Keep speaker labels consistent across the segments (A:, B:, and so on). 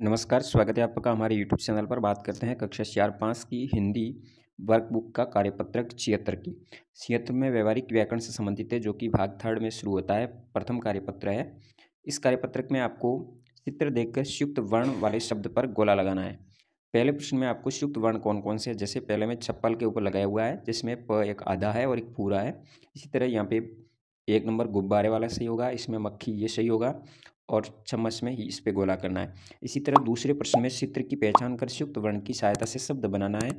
A: नमस्कार, स्वागत है आपका हमारे यूट्यूब चैनल पर। बात करते हैं कक्षा 4-5 की हिंदी वर्कबुक का कार्यपत्रक 76 की। 76 में व्यवहारिक व्याकरण से संबंधित है, जो कि भाग थर्ड में शुरू होता है। प्रथम कार्यपत्र है। इस कार्यपत्रक में आपको चित्र देखकर संयुक्त वर्ण वाले शब्द पर गोला लगाना है। पहले प्रश्न में आपको संयुक्त वर्ण कौन कौन से है, जैसे पहले में चप्पल के ऊपर लगाया हुआ है, जिसमें प एक आधा है और एक पूरा है। इसी तरह यहाँ पे 1 नंबर गुब्बारे वाला सही होगा, इसमें मक्खी ये सही होगा और चम्मच में ही इस पे गोला करना है। इसी तरह दूसरे प्रश्न में चित्र की पहचान कर संयुक्त वर्ण की सहायता से शब्द बनाना है।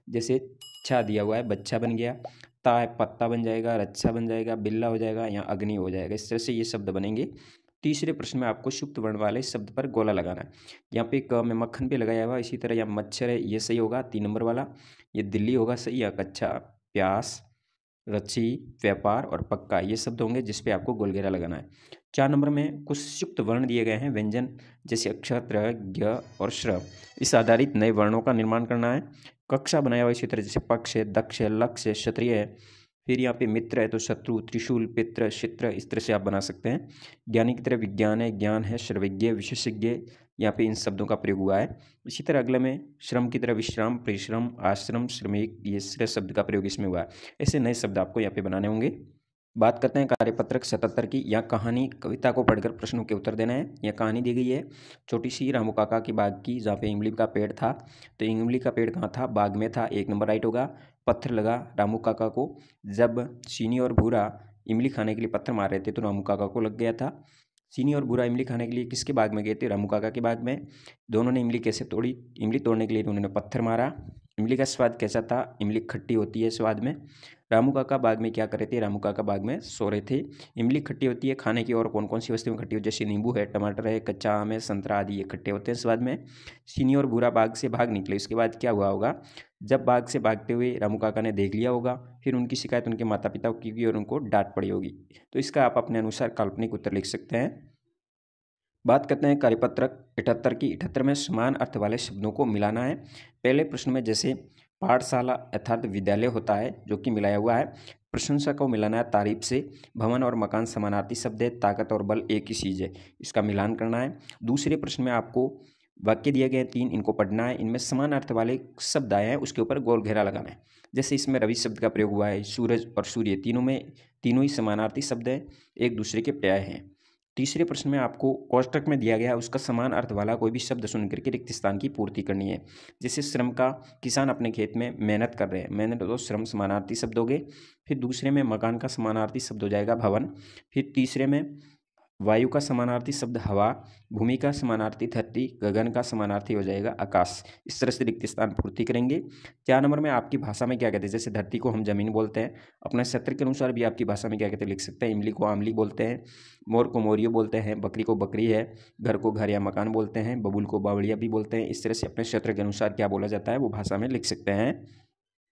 A: जैसे छा दिया हुआ है, बच्चा बन गया, ता है पत्ता बन जाएगा, रच्छा बन जाएगा, बिल्ला हो जाएगा या अग्नि हो जाएगा। इस तरह से ये शब्द बनेंगे। तीसरे प्रश्न में आपको संयुक्त वर्ण वाले शब्द पर गोला लगाना है। यहाँ पे क में मक्खन पे लगाया हुआ, इसी तरह यहाँ मच्छर है, ये सही होगा 3 नंबर वाला। ये दिल्ली होगा सही, या कच्चा, प्यास, रची, व्यापार और पक्का ये शब्द होंगे जिस पे आपको गोलगेरा लगाना है। 4 नंबर में कुछ संयुक्त वर्ण दिए गए हैं, व्यंजन, जैसे अक्षर, त्र, ज्ञ और श्र। इस आधारित नए वर्णों का निर्माण करना है। कक्षा बनाया हुआ इसी तरह, जैसे पक्ष है, दक्ष है, लक्ष्य है, क्षत्रिय है। फिर यहाँ पे मित्र है तो शत्रु, त्रिशूल, पित्र, चित्र, इस तरह से आप बना सकते हैं। ज्ञानी की तरह विज्ञान है, ज्ञान है, सर्वज्ञ, विशेषज्ञ, यहाँ पे इन शब्दों का प्रयोग हुआ है। इसी तरह अगले में श्रम की तरह विश्राम, परिश्रम, आश्रम, श्रमिक, ये श्रेय शब्द का प्रयोग इसमें हुआ है। ऐसे नए शब्द आपको यहाँ पे बनाने होंगे। बात करते हैं कार्यपत्रक 77 की। यहाँ कहानी, कविता को पढ़कर प्रश्नों के उत्तर देना है। यह कहानी दी गई है छोटी सी रामू काका की बाग की, जहाँ पे इमली का पेड़ था। तो इमली का पेड़ कहाँ था? बाग में था। 1 नंबर राइट होगा। पत्थर लगा रामू काका को। जब चीनी और भूरा इमली खाने के लिए पत्थर मार रहे थे तो रामू काका को लग गया था। चीनी और भूरा इमली खाने के लिए किसके बाग में गए थे? रामू काका के बाग में। दोनों ने इमली कैसे तोड़ी? इमली तोड़ने के लिए उन्होंने पत्थर मारा। इमली का स्वाद कैसा था? इमली खट्टी होती है स्वाद में। रामू काका बाग में क्या कर रहे थे? रामू काका बाग में सो रहे थे। इमली खट्टी होती है खाने की, और कौन कौन सी वस्तुएं खट्टी होती है? जैसे नींबू है, टमाटर है, कच्चा आम है, संतरा आदि, ये खट्टे होते हैं स्वाद में। चीनी और भूरा बाग से भाग निकले। इसके बाद क्या हुआ होगा? जब बाग से भागते हुए रामू काका ने देख लिया होगा, फिर उनकी शिकायत उनके माता पिता को की होगी और उनको डांट पड़ी होगी। तो इसका आप अपने अनुसार काल्पनिक उत्तर लिख सकते हैं। बात करते हैं कार्यपत्रक 78 की। 78 में समान अर्थ वाले शब्दों को मिलाना है। पहले प्रश्न में जैसे पाठशाला अर्थात विद्यालय होता है, जो कि मिलाया हुआ है। प्रशंसा को मिलाना है तारीफ से। भवन और मकान समानार्थी शब्द है। ताकत और बल एक ही चीज़ है, इसका मिलान करना है। दूसरे प्रश्न में आपको वाक्य दिए गए हैं 3, इनको पढ़ना है। इनमें समान अर्थ वाले शब्द आए हैं, उसके ऊपर गोल घेरा लगाना है। जैसे इसमें रवि शब्द का प्रयोग हुआ है। सूरज और सूर्य तीनों ही समानार्थी शब्द हैं, एक दूसरे के पर्याय हैं। तीसरे प्रश्न में आपको कोष्टक में दिया गया है, उसका समान अर्थ वाला कोई भी शब्द सुन करके रिक्त स्थान की पूर्ति करनी है। जैसे श्रम का, किसान अपने खेत में मेहनत कर रहे हैं, मेहनत तो श्रम समानार्थी शब्द हो गए। फिर दूसरे में मकान का समानार्थी शब्द हो जाएगा भवन। फिर तीसरे में वायु का समानार्थी शब्द हवा, भूमि का समानार्थी धरती, गगन का समानार्थी हो जाएगा आकाश। इस तरह से रिक्त स्थान पूर्ति करेंगे। 4 नंबर में आपकी भाषा में क्या कहते हैं? जैसे धरती को हम जमीन बोलते हैं, अपने क्षेत्र के अनुसार भी आपकी भाषा में क्या कहते हैं लिख सकते हैं। इमली को आमली बोलते हैं, मोर को मोरियो बोलते हैं, बकरी को बकरी है, घर को घर या मकान बोलते हैं, बबूल को बावड़िया भी बोलते हैं। इस तरह से अपने क्षेत्र के अनुसार क्या बोला जाता है वो भाषा में लिख सकते हैं।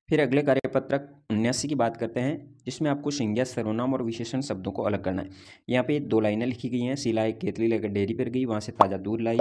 A: फिर अगले कार्यपत्रक 79 की बात करते हैं, जिसमें आपको संज्ञा, सर्वनाम और विशेषण शब्दों को अलग करना है। यहाँ पे 2 लाइनें लिखी गई हैं। शीला एक केतली लेकर डेयरी पर गई, वहाँ से ताज़ा दूध लाई।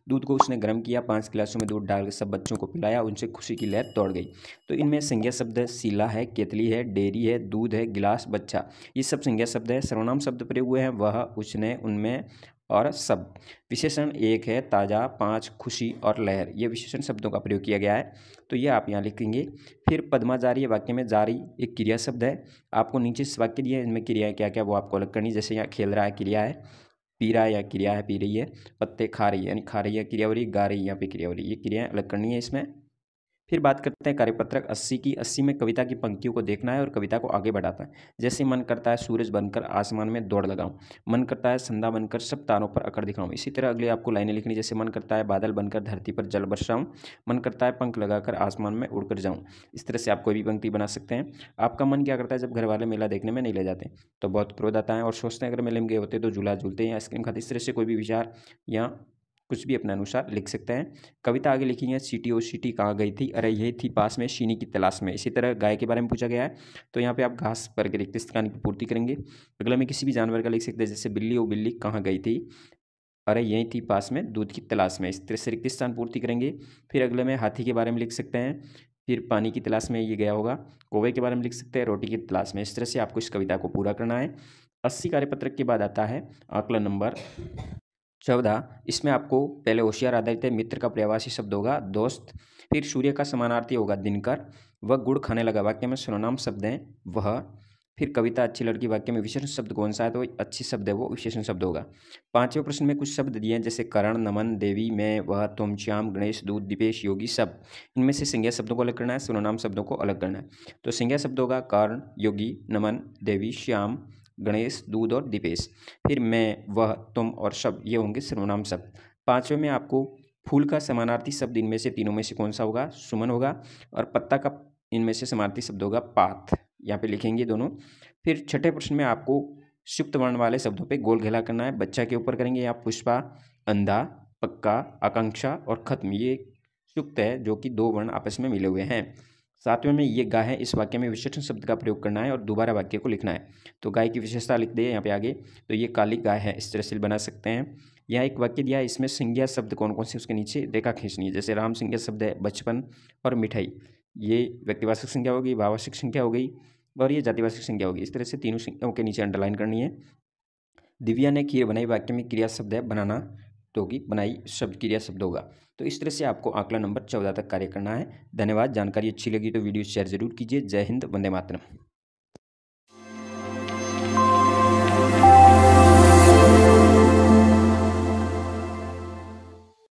A: दूध को उसने गर्म किया, 5 गिलासों में दूध डालकर सब बच्चों को पिलाया, उनसे खुशी की लहर दौड़ गई। तो इनमें संज्ञा शब्द शीला है, केतली है, डेयरी है, दूध है, गिलास, बच्चा, ये सब संज्ञा शब्द है। सर्वनाम शब्द प्रयोग हुए हैं, वह, उसने, उनमें और सब। विशेषण 1 है ताज़ा, 5 खुशी और लहर, ये विशेषण शब्दों का प्रयोग किया गया है। तो ये आप यहाँ लिखेंगे। फिर पद्मा जारी है, वाक्य में जारी एक क्रिया शब्द है। आपको नीचे इस वाक्य दिए हैं, इनमें क्रियाएं क्या क्या वो आपको अलग करनी। जैसे यहाँ खेल रहा है क्रिया है, पी रहा है या क्रिया है पी रही है, पत्ते खा रही है यानी खा रही है क्रिया हो रही है, गा रही है यहाँ पे क्रिया हो रही है, ये क्रियाएं अलग करनी है इसमें। फिर बात करते हैं कार्यपत्रक 80 की। 80 में कविता की पंक्तियों को देखना है और कविता को आगे बढ़ाता है। जैसे मन करता है सूरज बनकर आसमान में दौड़ लगाऊं, मन करता है संध्या बनकर सब तारों पर अकड़ दिखाऊं। इसी तरह अगले आपको लाइनें लिखनी, जैसे मन करता है बादल बनकर धरती पर जल बरसाऊं, मन करता है पंख लगाकर आसमान में उड़कर जाऊं। इस तरह से आप कोई भी पंक्ति बना सकते हैं। आपका मन क्या करता है जब घर वाले मेला देखने में नहीं ले जाते? तो बहुत क्रोध आता है और सोचते हैं अगर मेले में गए होते तो झूला झूलते हैं या आइसक्रीम खाते। इस तरह से कोई भी विचार या कुछ भी अपने अनुसार लिख सकते हैं। कविता आगे लिखी है, चींटी ओ चींटी कहाँ गई थी? अरे यही थी पास में शीनी की तलाश में। इसी तरह गाय के बारे में पूछा गया है, तो यहाँ पे आप घास पर के रिक्त स्थान की पूर्ति करेंगे। अगले में किसी भी जानवर का लिख सकते हैं, जैसे बिल्ली ओ बिल्ली कहाँ गई थी? अरे यही थी पास में दूध की तलाश में। इस तरह से रिक्त स्थान पूर्ति करेंगे। फिर अगले में हाथी के बारे में लिख सकते हैं, फिर पानी की तलाश में ये गया होगा। कौवे के बारे में लिख सकते हैं, रोटी की तलाश में। इस तरह से आपको इस कविता को पूरा करना है। 80 कार्यपत्रक के बाद आता है आंकलन नंबर 14 इसमें आपको पहले होशियार आधारित है, मित्र का पर्यायवाची शब्द होगा दोस्त। फिर सूर्य का समानार्थी होगा दिनकर। वह गुड़ खाने लगा वाक्य में सर्वनाम शब्द है वह। फिर कविता अच्छी लड़की वाक्य में विशेषण शब्द कौन सा है, तो अच्छी शब्द है वो विशेषण शब्द होगा। 5वें प्रश्न में कुछ शब्द दिए हैं जैसे करण, नमन, देवी, मैं, वह, तुम, श्याम, गणेश, दूध, दीपेश, योगी, सब। इनमें से संज्ञा शब्दों को अलग करना है, सर्वनाम शब्दों को अलग करना है। तो संज्ञा शब्द होगा कर्ण, योगी, नमन, देवी, श्याम, गणेश, दूध और दीपेश। फिर मैं, वह, तुम और सब ये होंगे सर्वनाम शब्द। 5वें में आपको फूल का समानार्थी शब्द इनमें से तीनों में से कौन सा होगा, सुमन होगा। और पत्ता का इनमें से समानार्थी शब्द होगा पात, यहाँ पे लिखेंगे दोनों। फिर 6ठे प्रश्न में आपको सुक्त वर्ण वाले शब्दों पे गोल घेला करना है, बच्चा के ऊपर करेंगे या पुष्पा, अंधा, पक्का, आकांक्षा और खत्म, ये सुक्त है जो कि 2 वर्ण आपस में मिले हुए हैं। 7वें में ये गाय है, इस वाक्य में विशेषण शब्द का प्रयोग करना है और दोबारा वाक्य को लिखना है। तो गाय की विशेषता लिख दे यहाँ पे आगे, तो ये काली गाय है, इस तरह से बना सकते हैं। यहाँ एक वाक्य दिया है, इसमें संज्ञा शब्द कौन कौन से उसके नीचे रेखा खींचनी है। जैसे राम संज्ञा शब्द है बचपन और मिठाई, ये व्यक्तिवाचक संज्ञा होगी, भाववाचक संज्ञा हो गई और ये जातिवाचक संज्ञा होगी। इस तरह से तीनों संज्ञाओं के नीचे अंडरलाइन करनी है। दिव्या ने खीर बनाई वाक्य में क्रिया शब्द है बनाना, तो कि बनाई शब्द क्रिया शब्द होगा। तो इस तरह से आपको आंकड़ा नंबर 14 तक कार्य करना है। धन्यवाद। जानकारी अच्छी लगी तो वीडियो शेयर जरूर कीजिए। जय हिंद, वंदे मातरम।